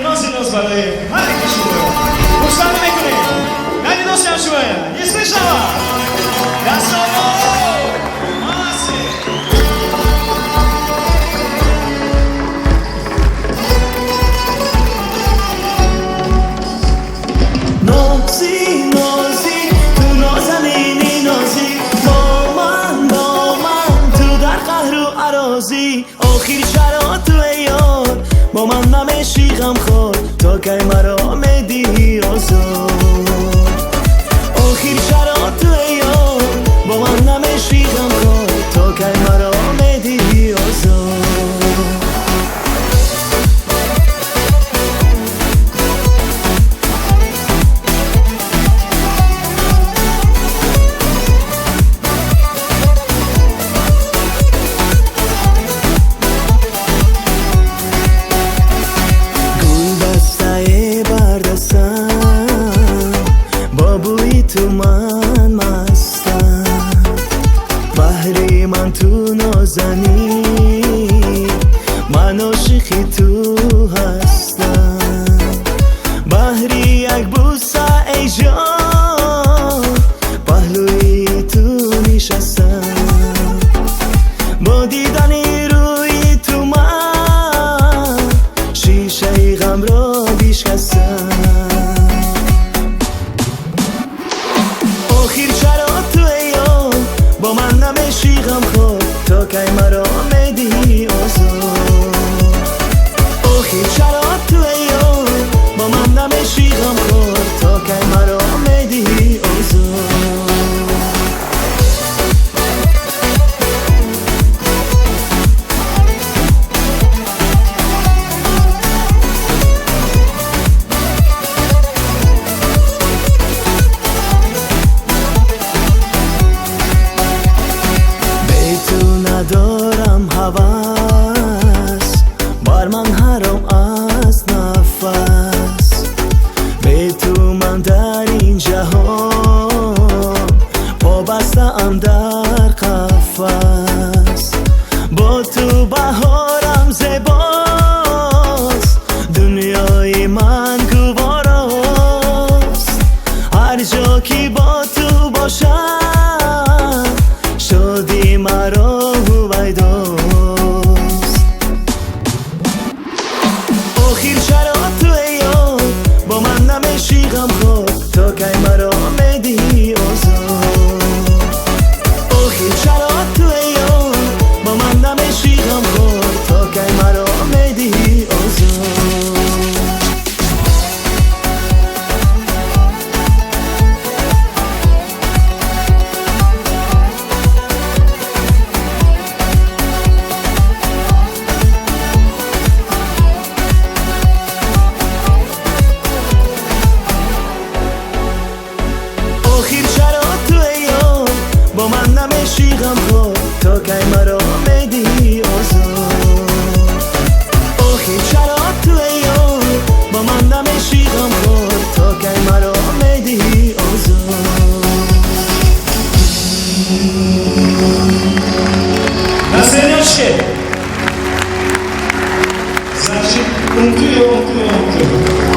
نازی ناز برای هر یک شما گوشتنده میکنیم ندی نازی هم شما یه شما دست نازی نازی تو نازنینی نازی با من تو در قهر و عراضی آخیر چرا تو یار با من نمیشی غمخوار تا کی مرا میدی آزار آخیر چرا تو یار با من نمیشی غمخوار تا کی مرا میدی آزار تو من مستم بحری من تو نازنی من عاشقی تو هستم بحری یک بوسه ای جان پهلوی تو نشستم با دیدنی روی تو من شیشه غم را بشکستم آخیر چرا تو یار با من نمیشی غمخوار تا کی مرا میدی آزار آخیر چرا تو یار با من نمیشی غمخوار تا کی مرا میدی آزار ندارم هوس بر من حرام از نفس به تو من در این جهان پا بسته‌ام در قفس با تو بهارم زیباست دنیای من گواراست هر جا که با تو باشم شادی مرا آخیر چرا تو یار با من نمیشی غمخوار تا کی مرا میدی آزار آخیر چرا تو یار با من نمیشی غمخوار تا کی مرا میدی آزار آخیر چرا تو یار با من نمیشی غمخوار تا کی مرا میدی آزار آخیر چرا تو یار با من نمیشی غمخوار تا کی مرا میدی آزار Значит, унтуй.